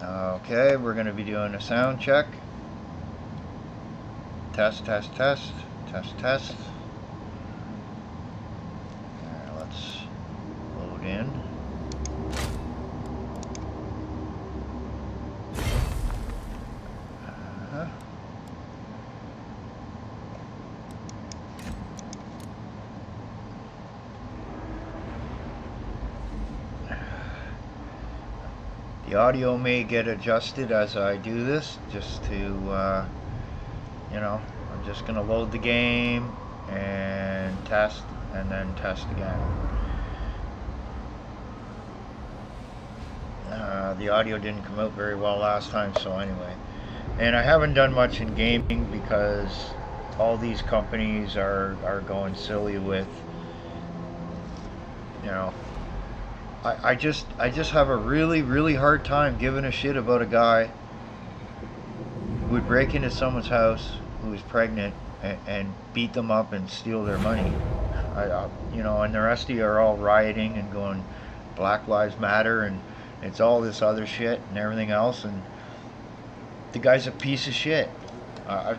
Okay, we're going to be doing a sound check. Test, test, test, test, test. Let's load in. The audio may get adjusted as I do this, just to, I'm just going to load the game and test, and then test again. The audio didn't come out very well last time, so anyway. And I haven't done much in gaming because all these companies are going silly with, I just have a really hard time giving a shit about a guy who would break into someone's house who was pregnant and beat them up and steal their money. And the rest of you are all rioting and going Black Lives Matter and it's all this other shit and everything else, and the guy's a piece of shit. Of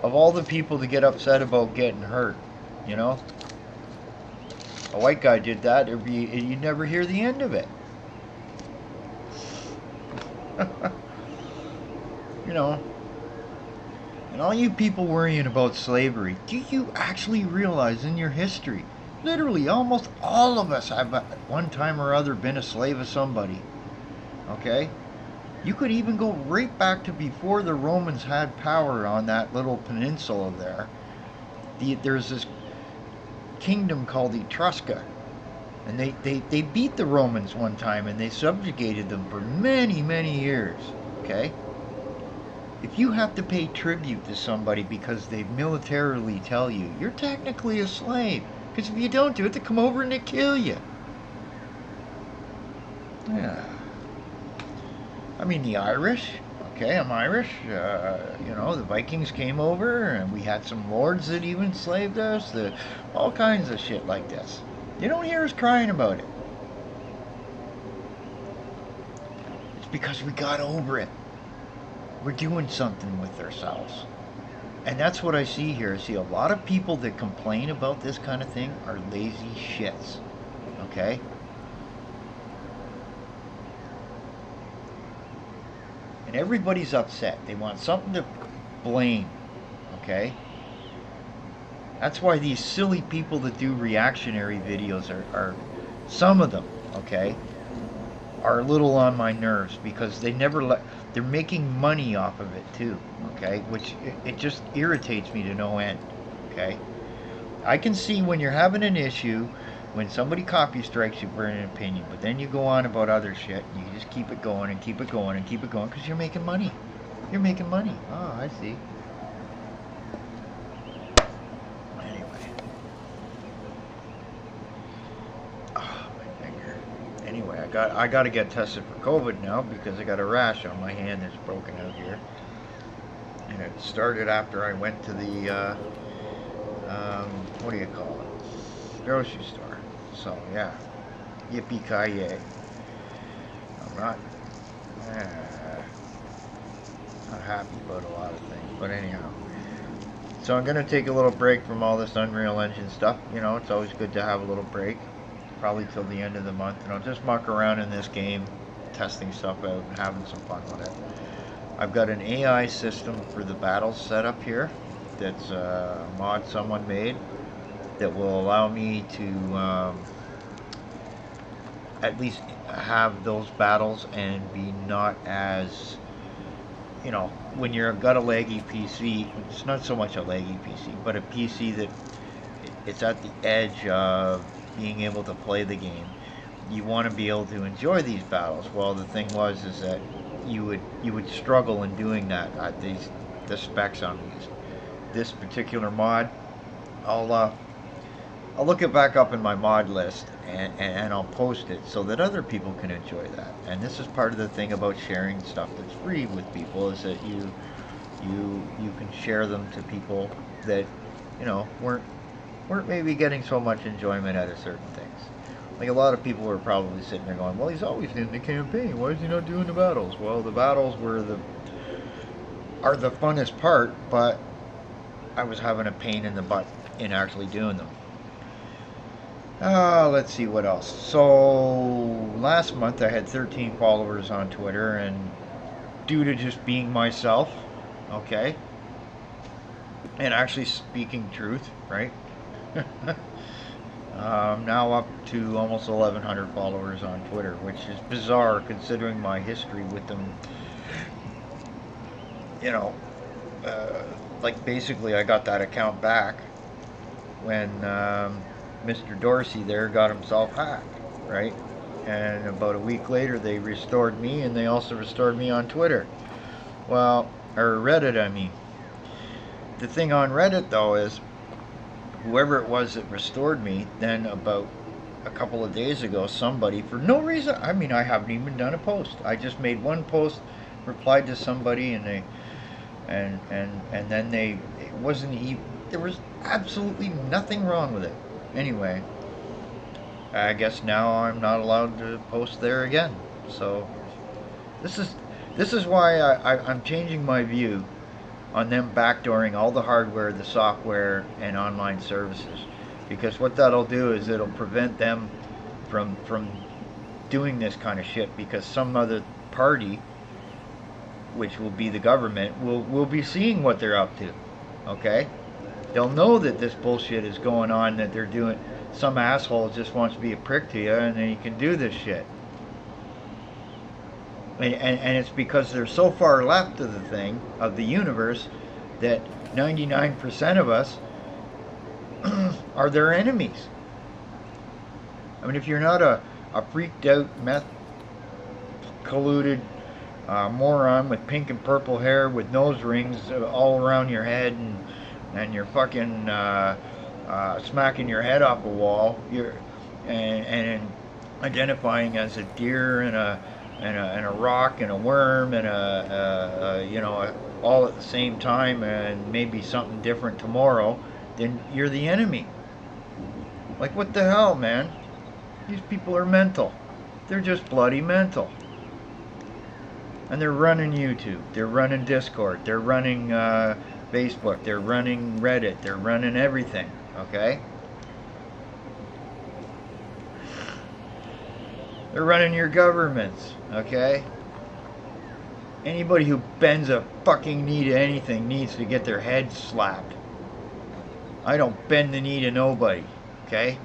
all the people to get upset about getting hurt, a white guy did that, you'd never hear the end of it. And all you people worrying about slavery, do you actually realize in your history, literally almost all of us have at one time or other been a slave of somebody? Okay? You could even go right back to before the Romans had power on that little peninsula there. There's this kingdom called Etrusca, and they beat the Romans one time and they subjugated them for many years. Okay? If you have to pay tribute to somebody because they militarily tell you, you're technically a slave. Because if you don't do it, they come over and they kill you. Yeah. I mean, the Irish, okay, I'm Irish, the Vikings came over and we had some lords that even enslaved us, all kinds of shit like this. You don't hear us crying about it. It's because we got over it. We're doing something with ourselves. And that's what I see here. I see a lot of people that complain about this kind of thing are lazy shits. Okay? And everybody's upset. They want something to blame. Okay? That's why these silly people that do reactionary videos are some of them, okay, are a little on my nerves because they're making money off of it too, okay, which it just irritates me to no end, okay. I can see when you're having an issue, when somebody copy strikes you for an opinion, but then you go on about other shit and you just keep it going and keep it going and keep it going because you're making money. You're making money. Oh, I see. Anyway, I got to get tested for COVID now because I got a rash on my hand that's broken out here, and it started after I went to the what do you call it, grocery store. So yeah, yippee-ki-yay. I'm not happy about a lot of things, but anyhow. So I'm gonna take a little break from all this Unreal Engine stuff. It's always good to have a little break. Probably till the end of the month, and I'll just muck around in this game, testing stuff out and having some fun with it. I've got an AI system for the battles set up here. That's a mod someone made that will allow me to at least have those battles and be not as, when you've got a laggy PC, it's not so much a laggy PC, but a PC that it's at the edge of being able to play the game. You want to be able to enjoy these battles. Well, the thing is that you would struggle in doing that at the specs on these. This particular mod, I'll look it back up in my mod list and I'll post it so that other people can enjoy that. And this is part of the thing about sharing stuff that's free with people, is that you can share them to people that weren't maybe getting so much enjoyment out of certain things. Like a lot of people were probably sitting there going, well, he's always in the campaign. Why is he not doing the battles? Well, the battles are the funnest part, but I was having a pain in the butt in actually doing them. Let's see what else. So last month I had 13 followers on Twitter, and due to just being myself, okay, and actually speaking truth, right? Now up to almost 1,100 followers on Twitter, which is bizarre considering my history with them. You know, like basically I got that account back when Mr. Dorsey there got himself hacked, right? And about a week later they restored me, and they also restored me on Twitter. Well, or Reddit, I mean. The thing on Reddit though is, whoever it was that restored me, then about a couple of days ago, somebody, for no reason, I mean, I haven't even done a post. I just made one post, replied to somebody, and they, and then they, it wasn't even, there was absolutely nothing wrong with it. Anyway, I guess now I'm not allowed to post there again. So this is why I'm changing my view on them backdooring all the hardware, the software, and online services, because what that'll do is it'll prevent them from doing this kind of shit, because some other party, which will be the government, will be seeing what they're up to. Okay, they'll know that this bullshit is going on, that they're doing, some asshole just wants to be a prick to you, and then he can do this shit. And it's because they're so far left of the thing, of the universe, that 99% of us are their enemies. I mean, if you're not a freaked out, meth colluded moron with pink and purple hair with nose rings all around your head, and you're fucking smacking your head off a wall, and identifying as a deer and a rock and a worm and all at the same time, and maybe something different tomorrow, then you're the enemy. Like, what the hell, man? These people are mental. They're just bloody mental. And they're running YouTube, they're running Discord, they're running Facebook, they're running Reddit, they're running everything, okay? They're running your governments, okay? Anybody who bends a fucking knee to anything needs to get their head slapped. I don't bend the knee to nobody, okay?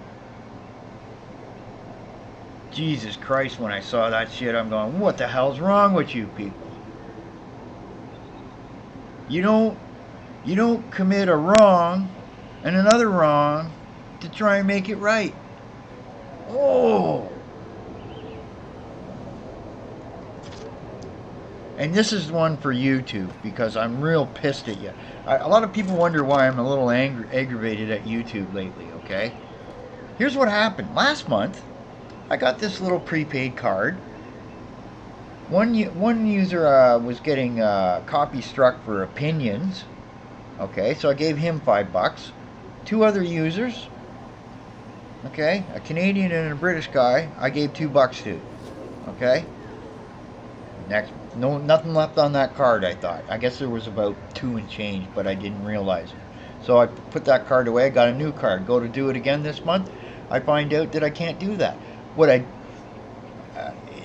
Jesus Christ, when I saw that shit, I'm going, what the hell's wrong with you people? You don't commit a wrong and another wrong to try and make it right. Oh! And this is one for YouTube, because I'm real pissed at you. A lot of people wonder why I'm a little aggravated at YouTube lately, okay? Here's what happened. Last month, I got this little prepaid card. One user was getting copy struck for opinions. Okay, so I gave him $5. Two other users, okay, a Canadian and a British guy, I gave $2 to. Okay? Next, nothing left on that card, I thought. I guess there was about 2 and change, but I didn't realize it. So I put that card away, I got a new card. Go to do it again this month, I find out that I can't do that.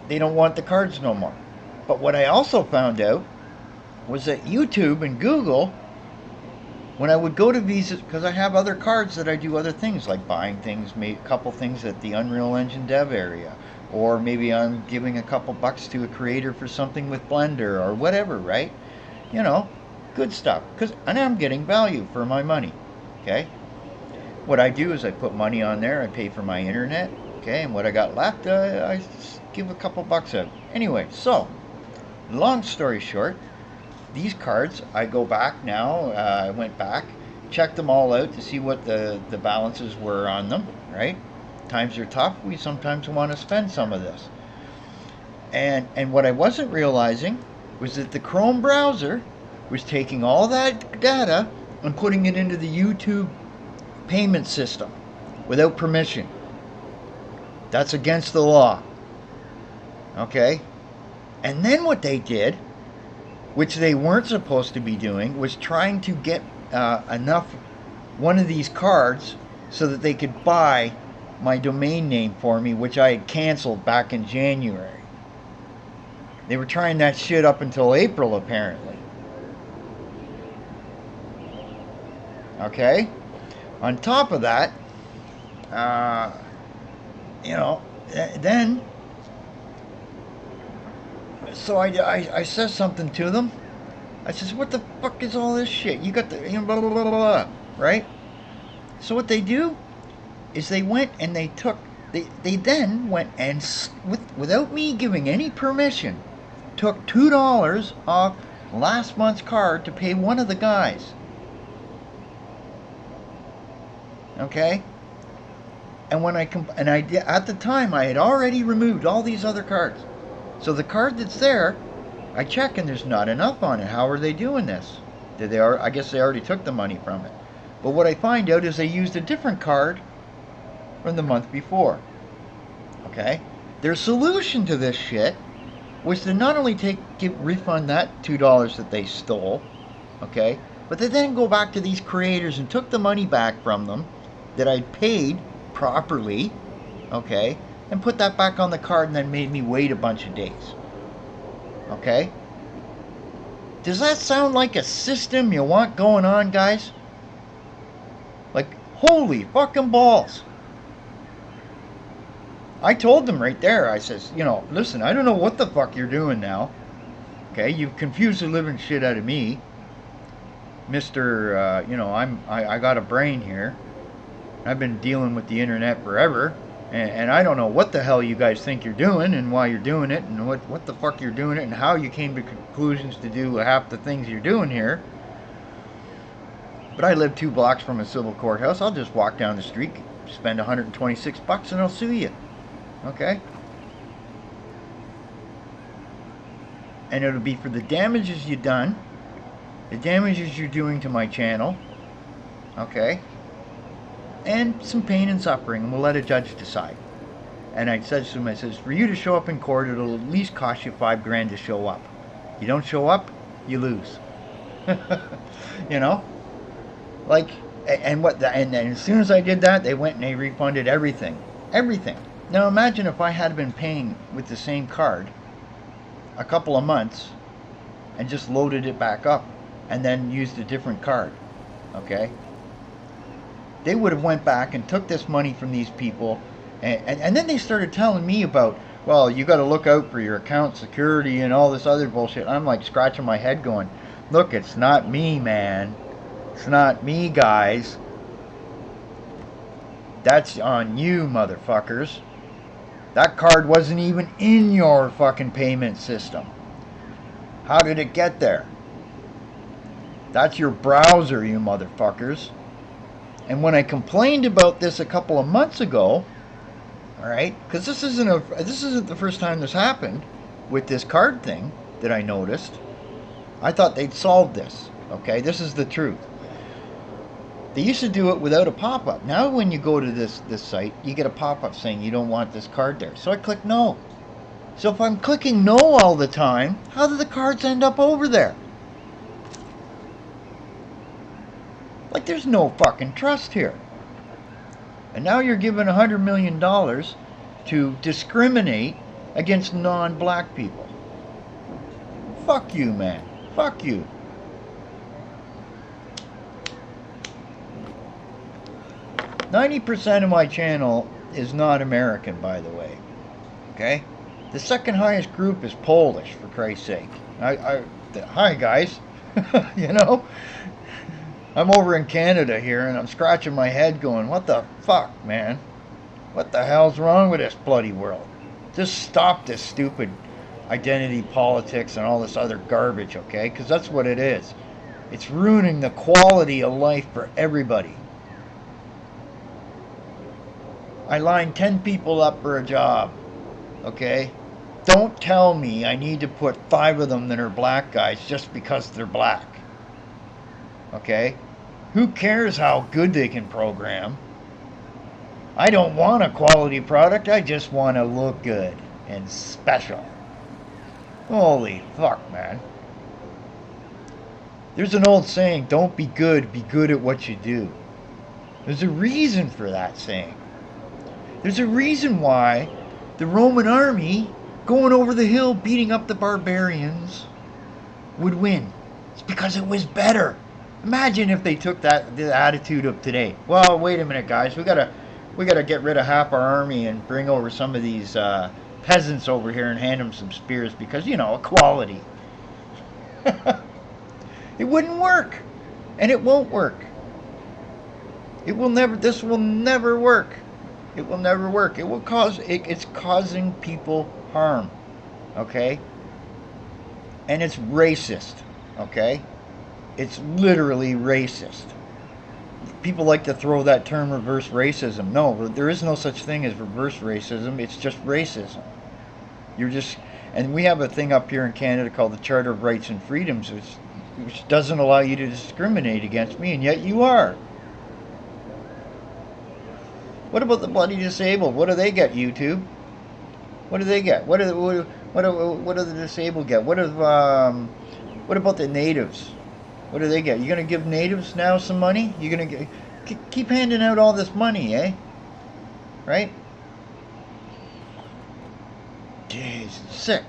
They don't want the cards no more. But what I also found out was that YouTube and Google, when I would go to visas, because I have other cards that I do other things, like buying things, maybe a couple things at the Unreal Engine dev area, or maybe I'm giving a couple bucks to a creator for something with Blender or whatever, right? You know, good stuff, and I'm getting value for my money, okay? What I do is I put money on there, I pay for my internet, okay, and what I got left, I give a couple bucks out. Anyway, so, long story short, these cards, I go back now, I went back, checked them all out to see what the balances were on them, right? Times are tough, we sometimes want to spend some of this. And what I wasn't realizing was that the Chrome browser was taking all that data and putting it into the YouTube payment system without permission. That's against the law. Okay? And then what they did, which they weren't supposed to be doing, was trying to get enough one of these cards so that they could buy my domain name for me, which I had canceled back in January. They were trying that shit up until April, apparently. Okay? On top of that, then, so I says something to them. I says, what the fuck is all this shit? You got the, blah, blah, blah, blah, right? So what they do is they went and they took, they then went and, without me giving any permission, took $2 off last month's card to pay one of the guys. Okay? And when at the time I had already removed all these other cards. So the card that's there, I check and there's not enough on it. How are they doing this? I guess they already took the money from it. But what I find out is they used a different card from the month before. Okay? Their solution to this shit was to not only refund that $2 that they stole, okay, but they then go back to these creators and took the money back from them that I'd paid properly, okay, and put that back on the card and then made me wait a bunch of days. Okay? Does that sound like a system you want going on, guys? Like, holy fucking balls. I told them right there, I says, listen, I don't know what the fuck you're doing now. Okay, you've confused the living shit out of me. Mr., I got a brain here. I've been dealing with the internet forever, and I don't know what the hell you guys think you're doing and why you're doing it and what the fuck you're doing it and how you came to conclusions to do half the things you're doing here. But I live 2 blocks from a civil courthouse. I'll just walk down the street, spend $126 and I'll sue you. Okay? And it'll be for the damages you've done, the damages you're doing to my channel, okay? And some pain and suffering, and we'll let a judge decide. And I said to him, I says, for you to show up in court, it'll at least cost you $5,000 to show up. You don't show up, you lose. Like, and as soon as I did that, they went and they refunded everything. Everything. Now imagine if I had been paying with the same card a couple of months and just loaded it back up and then used a different card. Okay? They would have went back and took this money from these people, and then they started telling me about, well, you got to look out for your account security and all this other bullshit. I'm like scratching my head going, look, it's not me, man. It's not me, guys. That's on you, motherfuckers. That card wasn't even in your fucking payment system. How did it get there? That's your browser, you motherfuckers. And when I complained about this a couple of months ago, all right, because this isn't the first time this happened with this card thing that I noticed. I thought they'd solved this. Okay, this is the truth. They used to do it without a pop-up. Now when you go to this site, you get a pop-up saying you don't want this card there. So I click no. So if I'm clicking no all the time, how do the cards end up over there? Like, there's no fucking trust here. And now you're giving $100 million to discriminate against non-black people. Fuck you, man. Fuck you. %of my channel is not American, by the way. Okay? The second highest group is Polish, for Christ's sake. Hi, guys. I'm over in Canada here, and I'm scratching my head going, what the fuck, man? What the hell's wrong with this bloody world? Just stop this stupid identity politics and all this other garbage, okay? Because that's what it is. It's ruining the quality of life for everybody. I line 10 people up for a job, okay? Don't tell me I need to put 5 of them that are black guys just because they're black. Okay? Who cares how good they can program? I don't want a quality product. I just want to look good and special. Holy fuck, man. There's an old saying, don't be good at what you do. There's a reason for that saying. There's a reason why the Roman army going over the hill beating up the barbarians would win. It's because it was better. Imagine if they took the attitude of today. Well, wait a minute, guys. We gotta get rid of half our army and bring over some of these peasants over here and hand them some spears because, equality. It wouldn't work, and it won't work. It will never. This will never work. It will never work. It will cause. It's causing people harm. Okay. And it's racist. Okay. It's literally racist. People like to throw that term reverse racism. No, there is no such thing as reverse racism. It's just racism. And we have a thing up here in Canada called the Charter of Rights and Freedoms, which doesn't allow you to discriminate against me, and yet you are. What about the bloody disabled? What do they get, YouTube? What do they get? What do the disabled get? What about the natives? What do they get? You gonna give natives now some money? You gonna keep handing out all this money, eh? Right? Jeez, sick.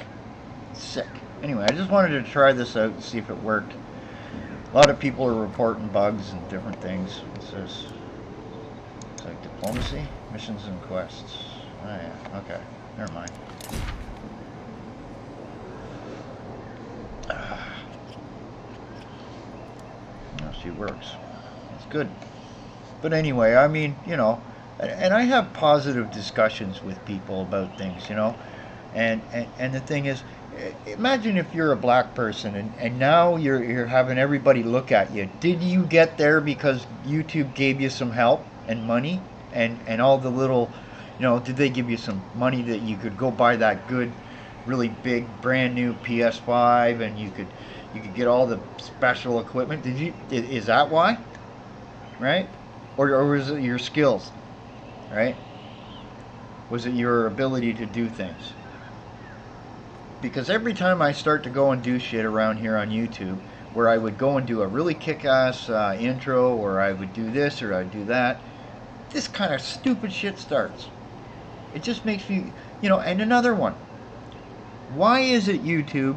Anyway, I just wanted to try this out and see if it worked. A lot of people are reporting bugs and different things. It says, it's like diplomacy, missions and quests. Oh yeah, okay, never mind. She works. It's good. But anyway, I mean, and I have positive discussions with people about things, and the thing is, imagine if you're a black person and now you're having everybody look at you. Did you get there because YouTube gave you some help and money and all the little, did they give you some money that you could go buy that good, really big, brand new PS5 and you could get all the special equipment? Is that why? Right? Or was it your skills? Right? Was it your ability to do things? Because every time I start to go and do shit around here on YouTube, where I would go and do a really kick-ass intro, or I would do this, or I'd do that, this kind of stupid shit starts. It just makes me, and another one. Why is it, YouTube,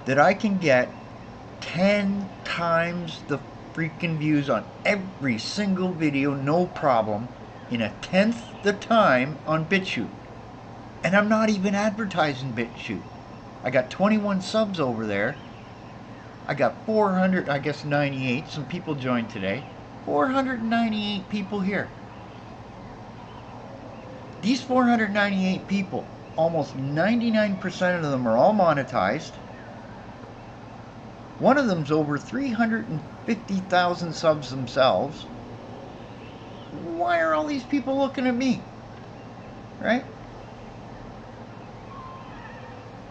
that I can get 10 times the freaking views on every single video, no problem, in a tenth the time on BitChute? And I'm not even advertising BitChute. I got 21 subs over there. I got 498. Some people joined today. 498 people here. These 498 people, almost 99% of them are all monetized. One of them's over 350,000 subs themselves. Why are all these people looking at me? Right?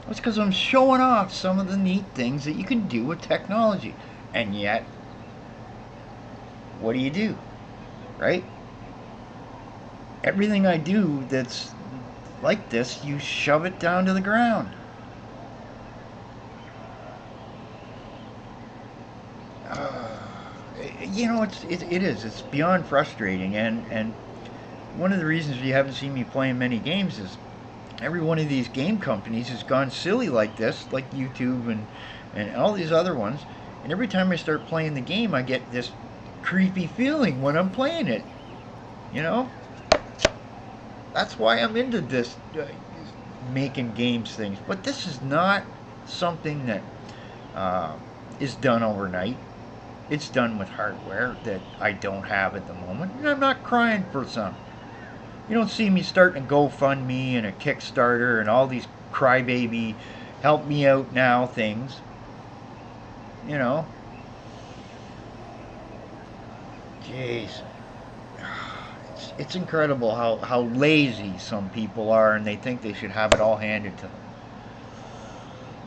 It's because I'm showing off some of the neat things that you can do with technology. And yet, what do? Right? Everything I do that's like this, you shove it down to the ground. It is. It's beyond frustrating. And one of the reasons you haven't seen me playing many games is every one of these game companies has gone silly like this, like YouTube and all these other ones. And every time I start playing the game, I get this creepy feeling when I'm playing it. That's why I'm into this making games things. But this is not something that is done overnight. It's done with hardware that I don't have at the moment. And I'm not crying for some. You don't see me starting a GoFundMe and a Kickstarter and all these crybaby help me out now things. Jeez. It's incredible how lazy some people are, and they think they should have it all handed to them.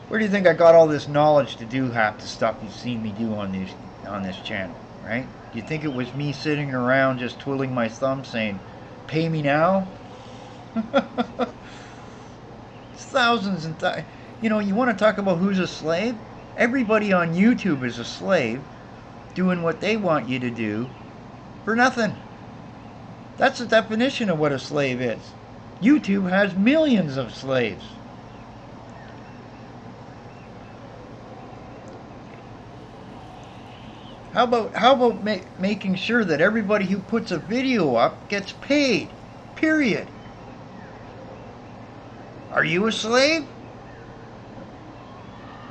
Where do you think I got all this knowledge to do half the stuff you've seen me do on this channel? right? Do you think it was me sitting around just twiddling my thumbs saying, pay me now? It's thousands and you know, you want to talk about who's a slave? Everybody on YouTube is a slave doing what they want you to do for nothing. That's the definition of what a slave is. YouTube has millions of slaves. How about making sure that everybody who puts a video up gets paid? Period. Are you a slave?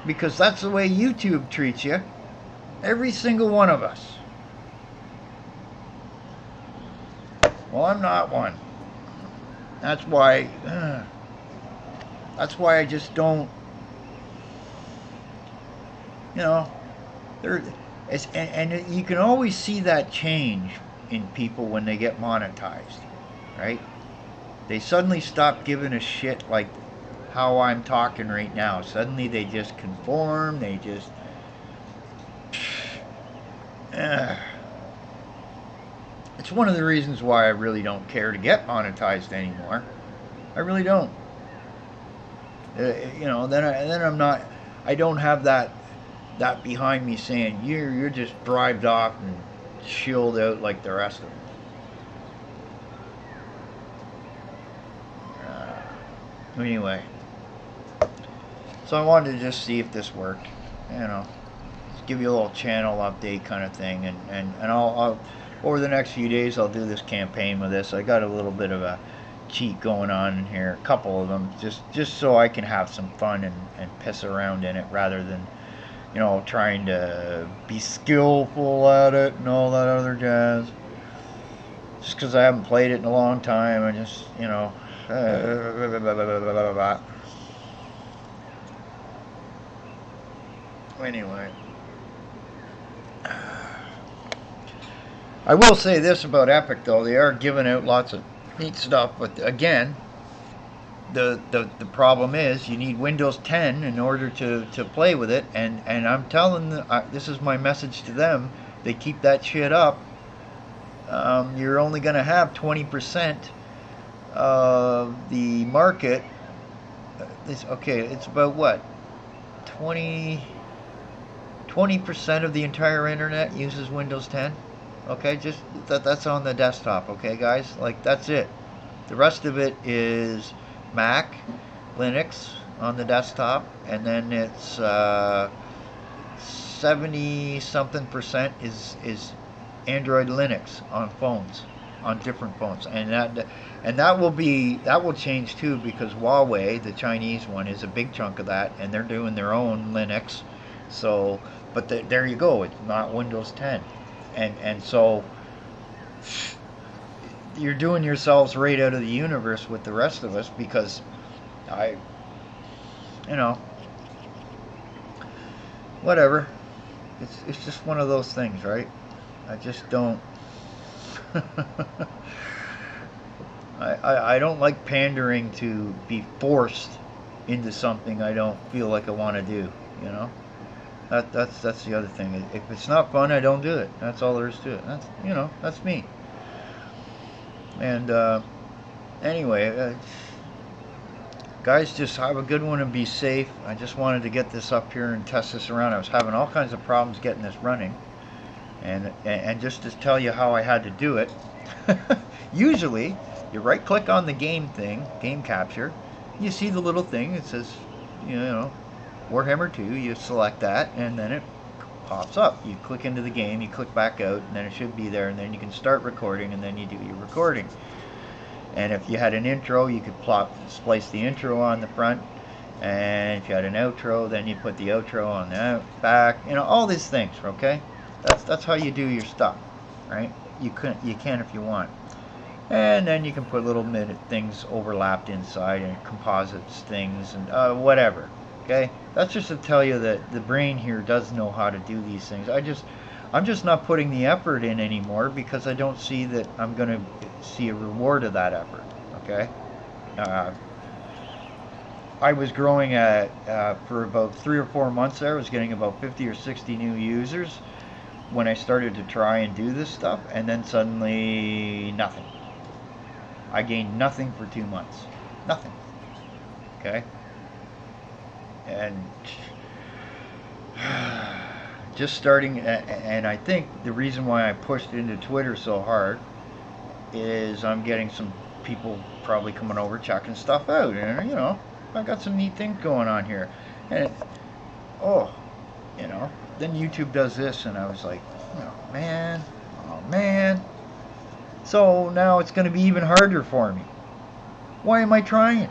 Because that's the way YouTube treats you. Every single one of us. Well, I'm not one. That's why. That's why I just don't. You know, there. And you can always see that change in people when they get monetized, right? They suddenly stop giving a shit like how I'm talking right now. Suddenly they just conform. They just. It's one of the reasons why I really don't care to get monetized anymore. I really don't. You know, then I'm not. I don't have that behind me saying you're just drived off and chilled out like the rest of them. Anyway, so I wanted to just see if this worked. You know, just give you a little channel update kind of thing, and I'll over the next few days I'll do this campaign with this. I got a little bit of a cheat going on in here, a couple of them, just so I can have some fun and piss around in it rather than, you know, trying to be skillful at it and all that other jazz. Just because I haven't played it in a long time, I just, you know. Anyway. I will say this about Epic, though. They are giving out lots of neat stuff, but again, the problem is you need Windows 10 in order to play with it, and I'm telling them, this is my message to them, they keep that shit up, you're only going to have 20% of the market. It's about what, 20% of the entire internet uses Windows 10. Okay, just that's on the desktop, okay guys, like that's it. The rest of it is Mac, Linux on the desktop, and then it's 70 something percent is Android Linux on phones, on different phones, and that will change too, because Huawei, the Chinese one, is a big chunk of that, and they're doing their own Linux. So, but there you go, it's not Windows 10, and so you're doing yourselves right out of the universe with the rest of us, because you know, whatever. It's just one of those things, right? I just don't. I don't like pandering to be forced into something I don't feel like I want to do. You know, that's the other thing. If it's not fun, I don't do it. That's all there is to it. That's me. And anyway, guys, just have a good one and be safe. I just wanted to get this up here and test this around. I was having all kinds of problems getting this running, and just to tell you how I had to do it. Usually, you right click on the game thing, game capture. You see the little thing. It says, Warhammer 2. You select that, and then it pops up. You click into the game, you click back out, and then it should be there, and then you can start recording, and then you do your recording. And if you had an intro, you could splice the intro on the front, and if you had an outro, then you put the outro on the back. All these things. Okay, that's how you do your stuff, right? You can if you want, and then you can put little minute things overlapped inside, and composites things, and whatever. Okay, that's just to tell you that the brain here does know how to do these things. I'm just not putting the effort in anymore, because I don't see that I'm going to see a reward of that effort. Okay, I was growing for about 3 or 4 months there. I was getting about 50 or 60 new users, when I started to try and do this stuff, and then suddenly nothing. I gained nothing for 2 months. Nothing. Okay? And just starting, and I think the reason why I pushed into Twitter so hard is I'm getting some people probably coming over checking stuff out, and I got some neat things going on here, and oh, then YouTube does this, and I was like, oh man, oh man. So now it's going to be even harder for me. Why am I trying?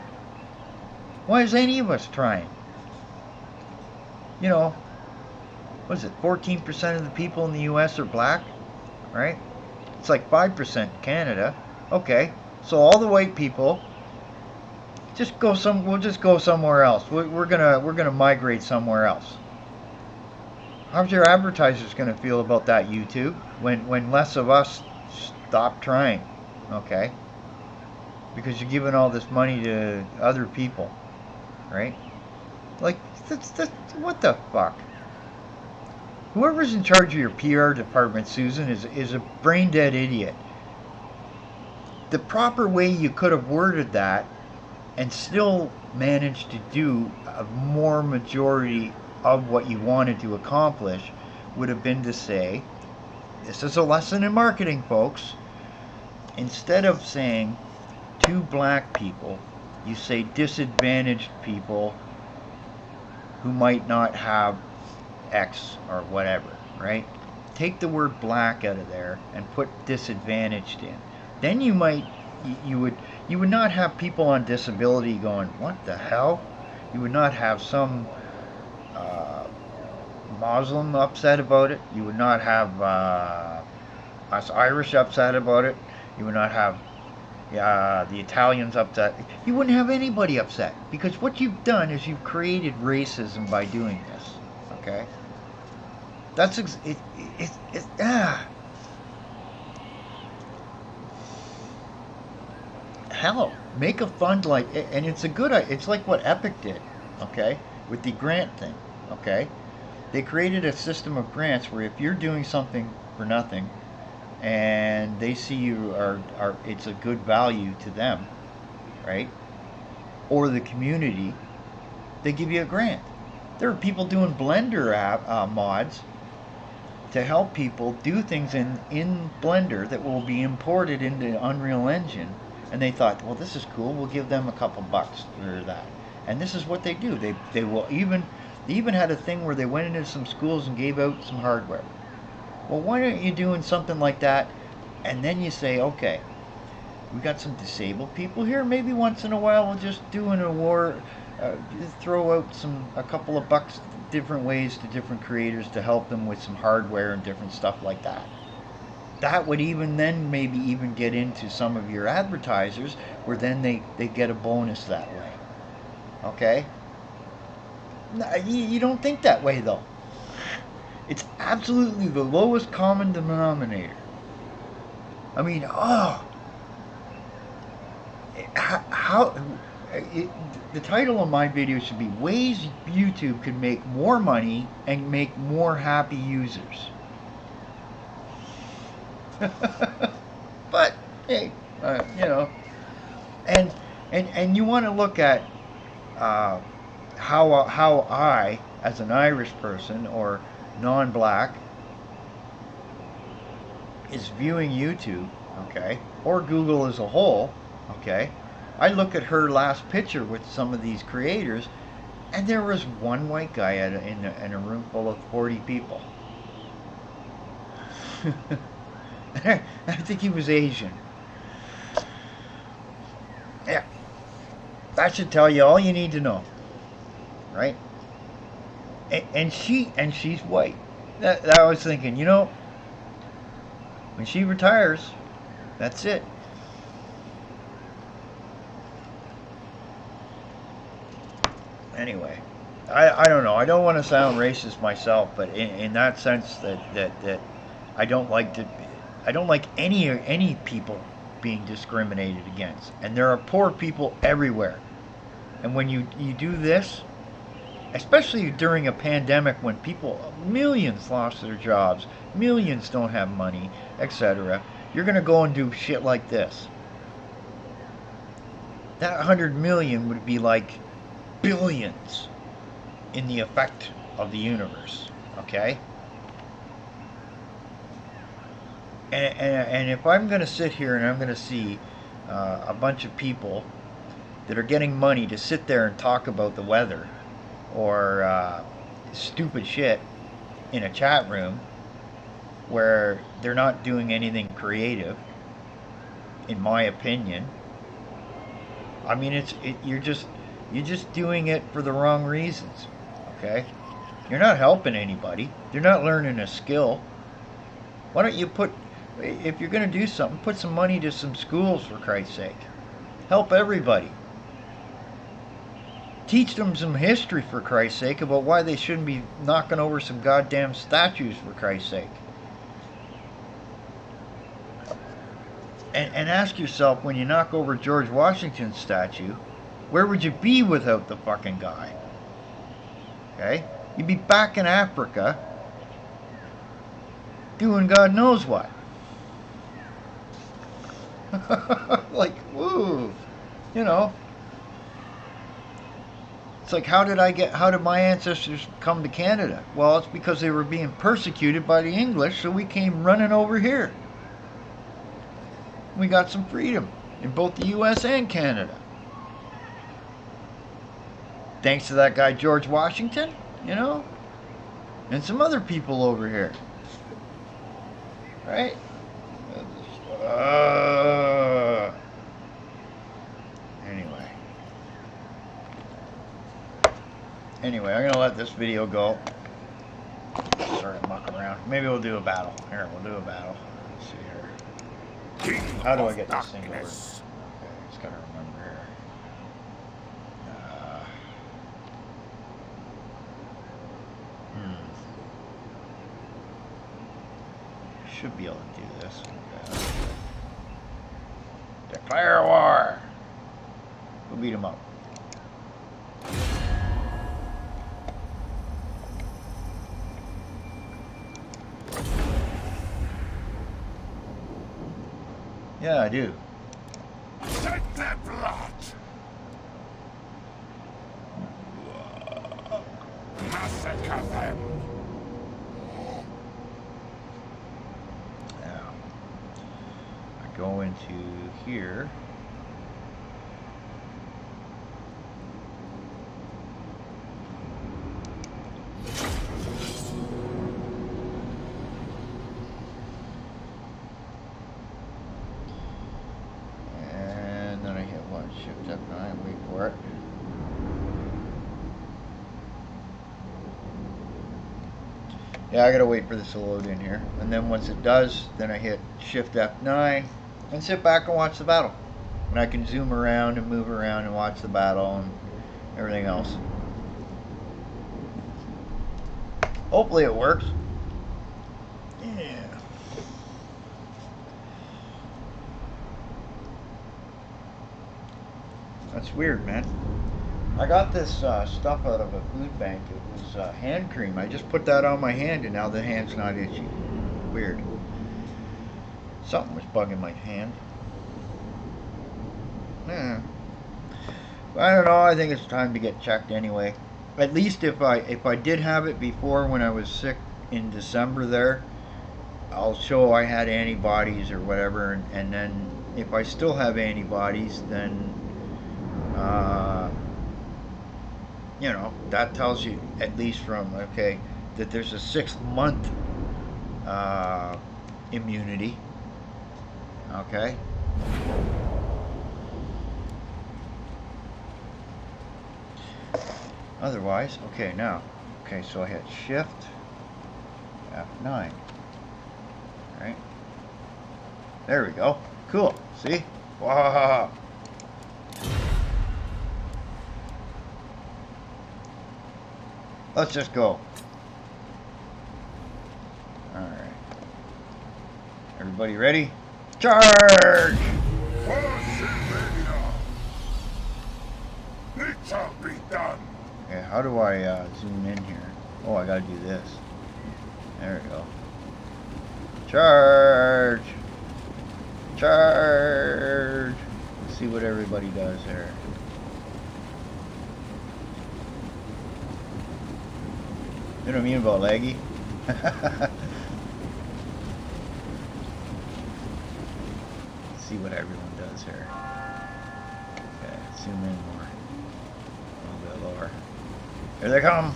Why is any of us trying? What is it? 14% of the people in the U.S. are black, right? It's like 5% Canada. Okay, so all the white people, we'll just go somewhere else. We're gonna migrate somewhere else. How's your advertisers gonna feel about that, YouTube? When less of us stop trying, okay? Because you're giving all this money to other people, right? Like, that's what the fuck? Whoever's in charge of your PR department, Susan, is a brain dead idiot. The proper way you could have worded that and still managed to do a more majority of what you wanted to accomplish would have been to say, this is a lesson in marketing, folks. Instead of saying to black people, you say disadvantaged people who might not have X or whatever, right? Take the word black out of there and put disadvantaged in. Then you would not have people on disability going, what the hell? You would not have some Muslim upset about it. You would not have us Irish upset about it. You would not have the Italians upset. You wouldn't have anybody upset, because what you've done is you've created racism by doing this. Okay? That's hell, make a fund like, and it's like what Epic did, okay, with the grant thing, okay. They created a system of grants where if you're doing something for nothing, and they see you it's a good value to them, right, or the community, they give you a grant. There are people doing Blender mods to help people do things in Blender that will be imported into Unreal Engine, and they thought, well, this is cool, we'll give them a couple bucks for that. And this is what they do. They even had a thing where they went into some schools and gave out some hardware. Well, why aren't you doing something like that? And then you say, okay, we got some disabled people here, maybe once in a while we'll just do an award, throw out a couple of bucks different ways to different creators to help them with some hardware and different stuff like that. That would maybe even get into some of your advertisers, where then they get a bonus that way. Okay? You don't think that way, though. It's absolutely the lowest common denominator. I mean, the title of my video should be Ways YouTube Could Make More Money and Make More Happy Users. But hey, and you want to look at how I, as an Irish person or non-black, is viewing YouTube, okay, or Google as a whole, okay. I look at her last picture with some of these creators, and there was one white guy in a room full of 40 people. I think he was Asian. Yeah, that should tell you all you need to know, right? And she's white. That I was thinking, when she retires, that's it. Anyway, I don't know. I don't want to sound racist myself, but in that sense that I don't like any people being discriminated against, and there are poor people everywhere. And when you do this, especially during a pandemic when millions lost their jobs, millions don't have money, etc. You're going to go and do shit like this. That 100 million would be like billions in the effect of the universe, okay? And if I'm going to sit here and I'm going to see a bunch of people that are getting money to sit there and talk about the weather or stupid shit in a chat room where they're not doing anything creative, in my opinion, I mean, you're just doing it for the wrong reasons, okay? You're not helping anybody. You're not learning a skill. Why don't you if you're going to do something, put some money to some schools, for Christ's sake. Help everybody. Teach them some history, for Christ's sake, about why they shouldn't be knocking over some goddamn statues, for Christ's sake. And ask yourself, when you knock over George Washington's statue, where would you be without the fucking guy? Okay? You'd be back in Africa doing God knows what. Like, woo. You know. It's like, how did my ancestors come to Canada? Well, it's because they were being persecuted by the English, so we came running over here. We got some freedom in both the US and Canada. Thanks to that guy George Washington, you know, and some other people over here. Right? Anyway, I'm gonna let this video go. Start to muck around. Maybe we'll do a battle. Here, we'll do a battle. Let's see here. How do I get this thing over? Okay, just gotta remember here. Should be able to do this. Okay. Declare war! We'll beat him up. Yeah, I do. Take their blood! Massacre them! Now, I go into here. Shift F9, wait for it. Yeah, I gotta wait for this to load in here. And then once it does, then I hit Shift F9 and sit back and watch the battle. And I can zoom around and move around and watch the battle and everything else. Hopefully it works. Yeah. That's weird, man. I got this stuff out of a food bank. It was hand cream. I just put that on my hand and now the hand's not itchy. Weird. Something was bugging my hand. Yeah. I don't know. I think it's time to get checked anyway. At least if I did have it before when I was sick in December there, I'll show I had antibodies or whatever, and then if I still have antibodies, then you know, that tells you at least from, okay, that there's a 6-month immunity. Okay. Otherwise, okay, now, okay, so I hit Shift F9. Right? There we go. Cool. See? Wow. Let's just go. Alright. Everybody ready? Charge! It shall be done. Okay, how do I zoom in here? Oh, I gotta do this. There we go. Charge! Charge! Let's see what everybody does here. You know what I mean about laggy? Let's see what everyone does here. Okay, zoom in more. A little bit lower. Here they come!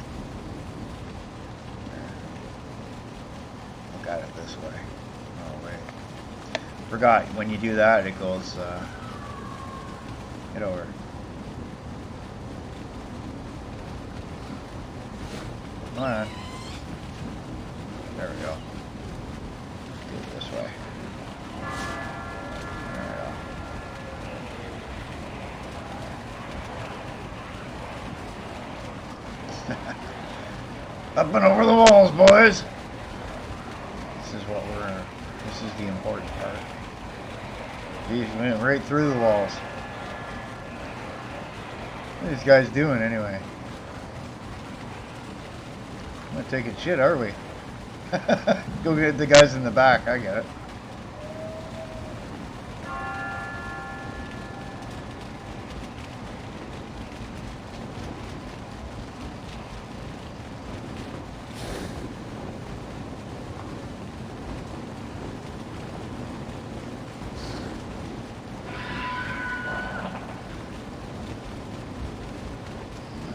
Look at it this way. Oh, wait. Forgot, when you do that, it goes, get over. Come on. There we go. Do it this way. There we go. Up and over the walls, boys! This is what this is the important part. Jeez, we went right through the walls. What are these guys doing anyway? We're not taking shit, are we? Go get the guys in the back, I get it.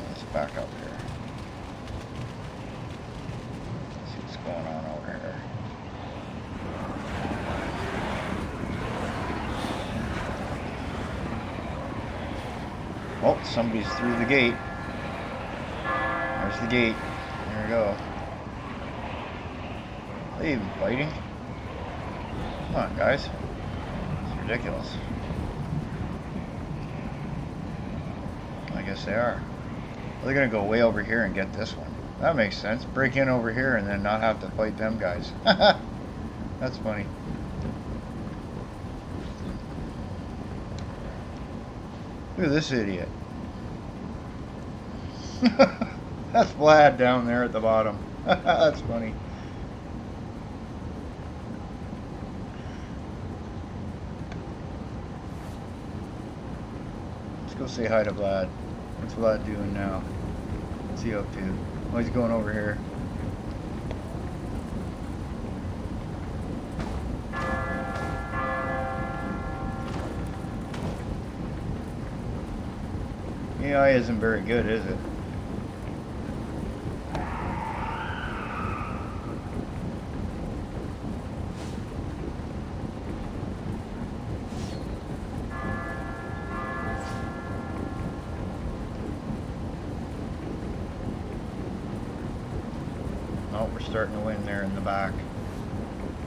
Let's back up here. See what's going on over here. Oh, somebody's through the gate. There's the gate. There we go. They even fighting? Come on, guys. It's ridiculous. I guess they are. They're gonna go way over here and get this one. That makes sense. Break in over here and then not have to fight them guys. That's funny. Look at this idiot. That's Vlad down there at the bottom. That's funny. Let's go say hi to Vlad. What's Vlad doing now? What's he up to? Oh, he's going over here. AI isn't very good, is it? Oh, we're starting to win there in the back.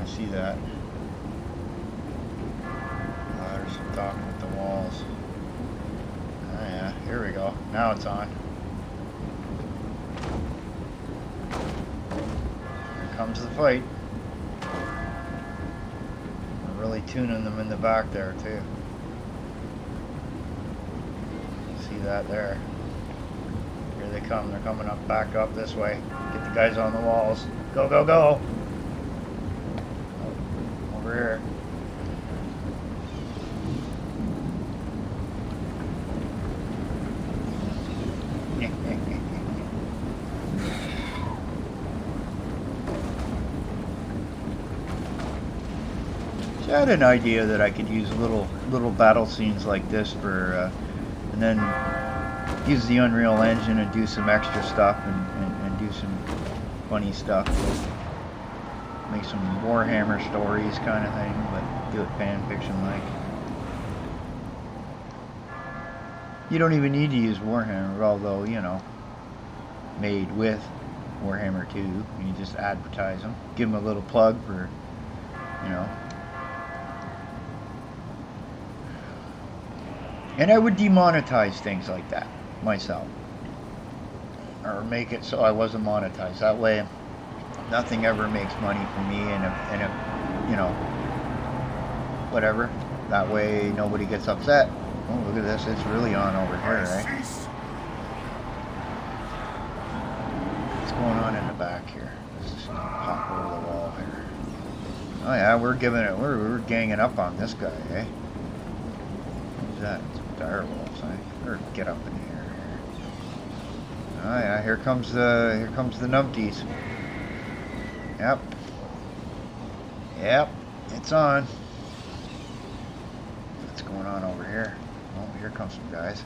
I see that. There's some talking with the walls. Oh yeah, here we go. Now it's on. Here comes the fight. We're really tuning them in the back there too. See that there. Here they come. They're coming up, back up this way. Get the guys on the walls. Go, go, go! Oh, over here. So I had an idea that I could use little battle scenes like this for, and then use the Unreal Engine and do some extra stuff and do some funny stuff. Make some Warhammer stories kind of thing, but do it fan fiction like. You don't even need to use Warhammer, although, you know, made with Warhammer 2. You just advertise them. Give them a little plug for, you know. And I would demonetize things like that myself. Or make it so I wasn't monetized. That way, nothing ever makes money for me, and if you know, whatever. That way, nobody gets upset. Oh, look at this. It's really on over here, right? we're giving it. We're ganging up on this guy, eh? Who's that? It's dire wolves, eh? Or get up in the air here. Oh yeah, here comes the numpties. Yep. Yep. It's on. What's going on over here? Oh, here comes some guys.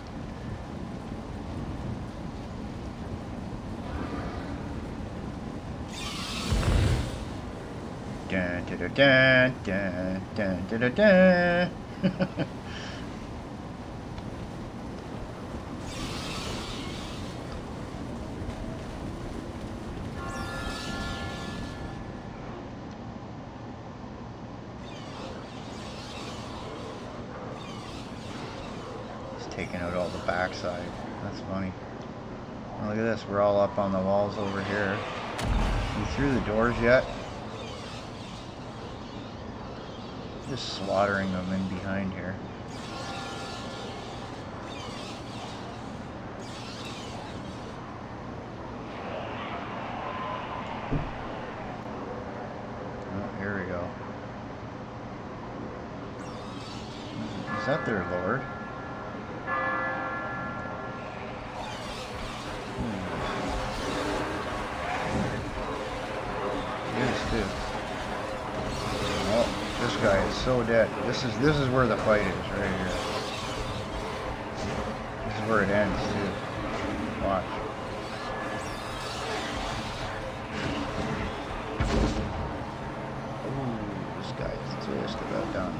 Dun, dun, dun, dun, dun, dun, dun, dun. He's taking out all the backside. That's funny. Oh, look at this. We're all up on the walls over here. You through the doors yet? Just slaughtering them in behind here. Oh, here we go. Is that their lord? Yes, too. Oh. This guy is so dead. This is where the fight is, right here. This is where it ends too. Watch. Ooh, this guy is just about done.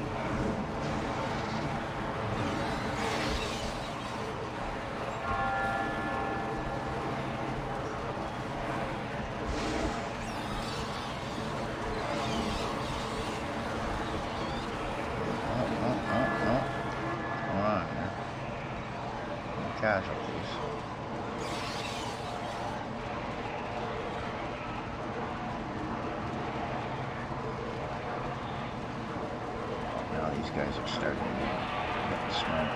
Casualties. Now these guys are starting to get the smoke.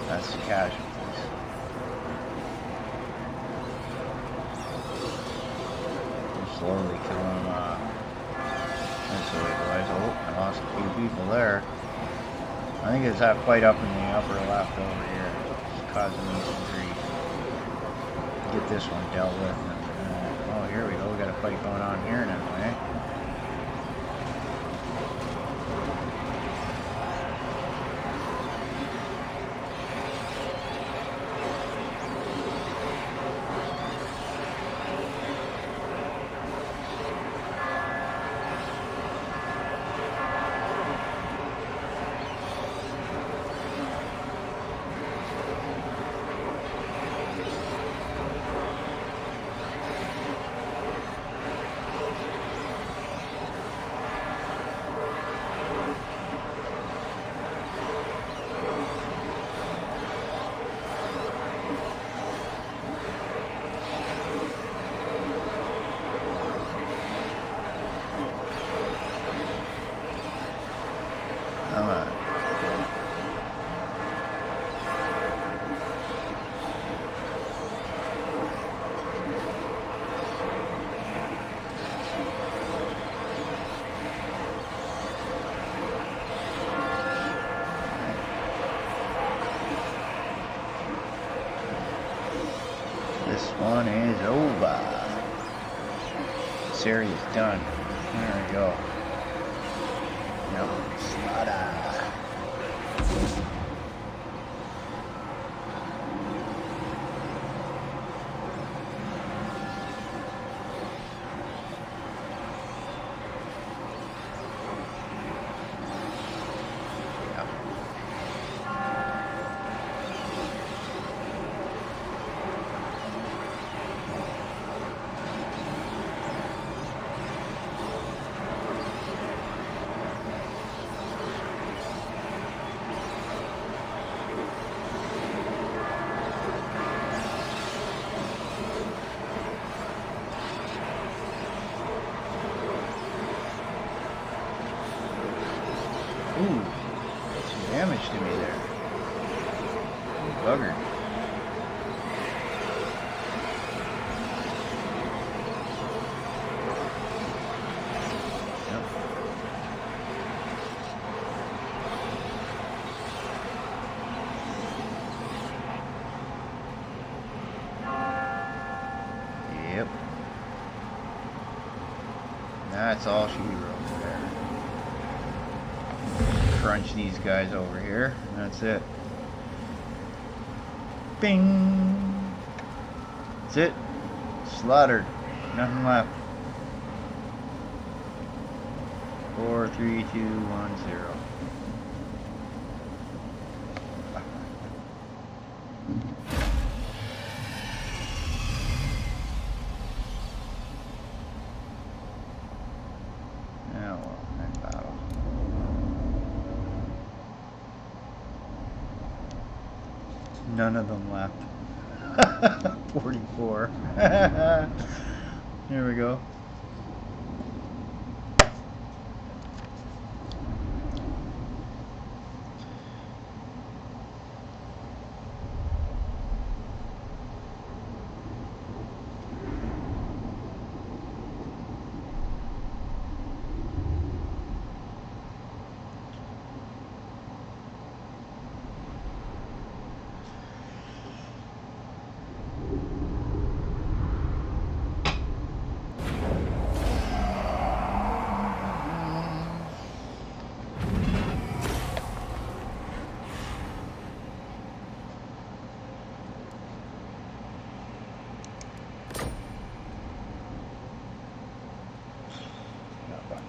That's the casualties. I'm slowly killing them off. That's the way it was. Oh, I lost a few people there. I think it's that fight up in the upper left over here. It's causing me some grief. Get this one dealt with. Oh, here we go. We got a fight going on here now, eh? Come on. This one is over. This area is done. There we go. Yep. Slaughter. damage to me there. Bugger. Yep. That's all she wrote there. Crunch these guys over here. That's it. Bing! That's it. Slaughtered. Nothing left. 4, 3, 2, 1, 0. None of them left. 44. Here we go.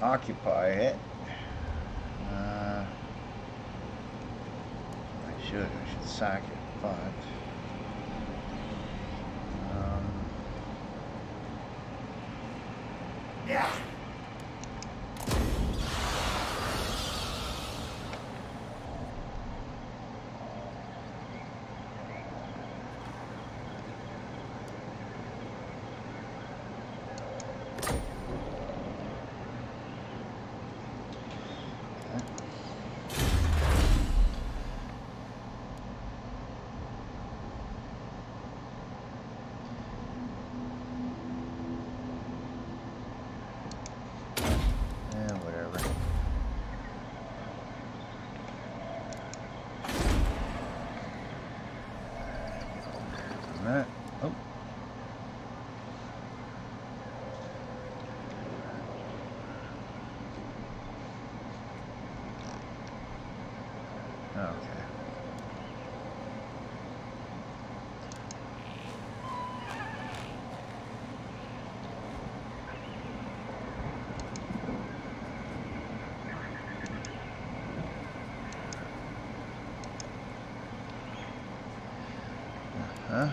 Occupy it. I should sack it, but Yeah. whatever. That. Oh. Okay. Huh?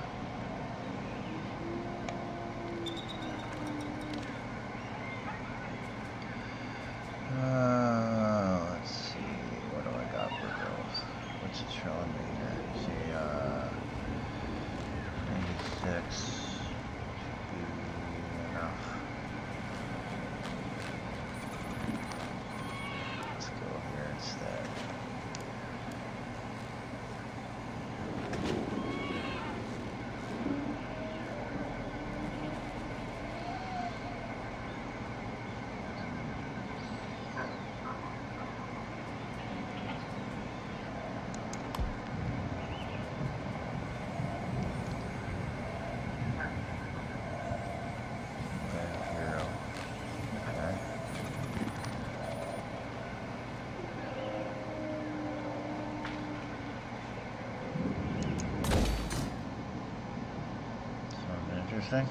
Let's see. What do I got for those? What's it showing me here? See, 96 should be enough. Let's go here instead. Interesting.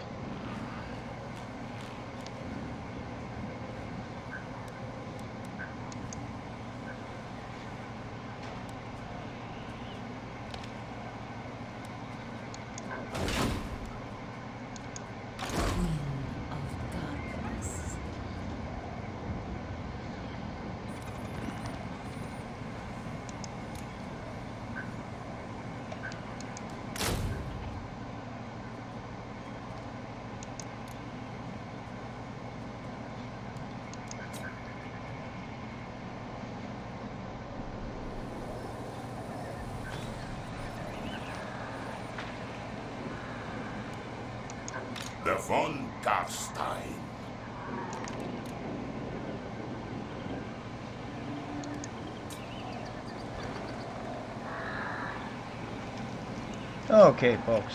The von Carstein. Okay, folks,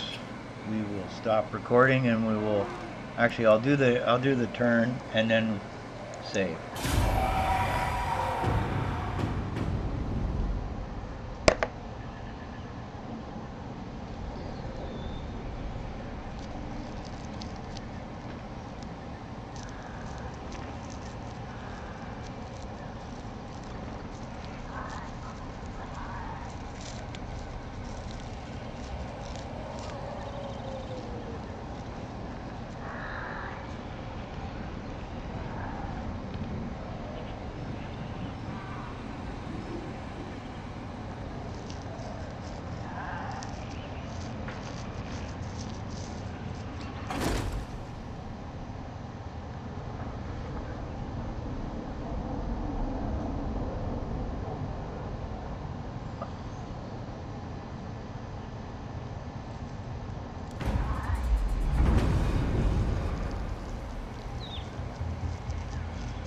we will stop recording and we will. Actually, I'll do the turn and then save.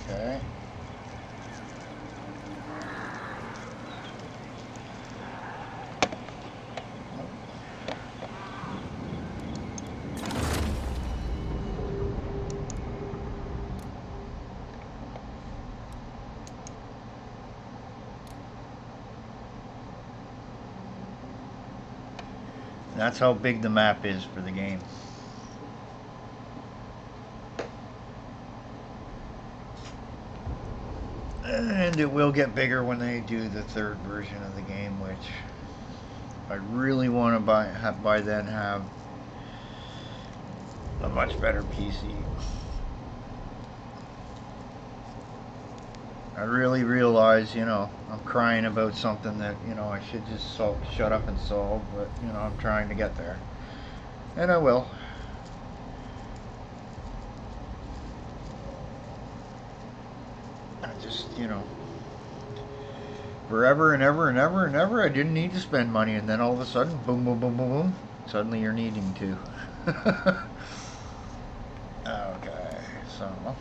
Okay. That's how big the map is for the game. And it will get bigger when they do the third version of the game, which I really want to by then have a much better PC. I really realize, I'm crying about something that, I should just shut up and solve, but, I'm trying to get there. And I will. I just, forever and ever and ever and ever, I didn't need to spend money, and then all of a sudden, boom, boom, boom, boom, boom, suddenly you're needing to. Okay, so